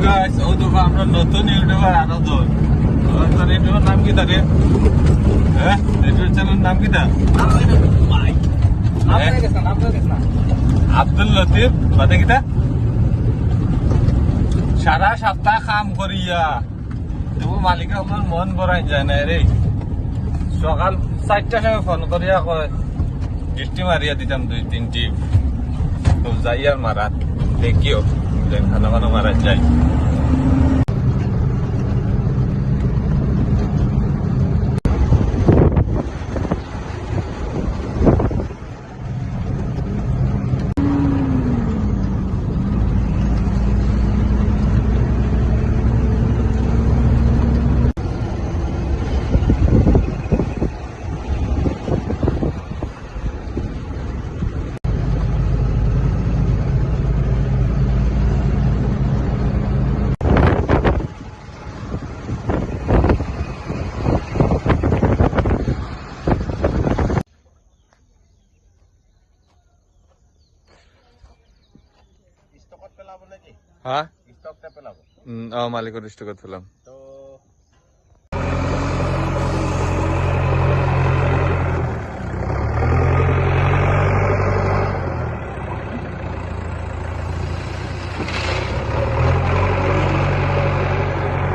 guys ও দেখো আমরা নতুন ইউটিউবার আনন্দন তোর ইউটিউবের নাম কি তারে হ্যাঁ ইউটিউব চ্যানেলের নাম কি তা আব্দুল লতিফ বাদে কিতা সারা সপ্তাহ কাম করিয়া তবু মালিক আমার মন ভরাই যায় না রে সকাল 4টার সময় ফোন করিয়া কয় বৃষ্টি মারিয়া দিতাম 2-3 টিপ তো যাই আর মারাত দেখিও খানা খানা মারা যায় হ্যাঁ মালিকের স্টকত পেলাম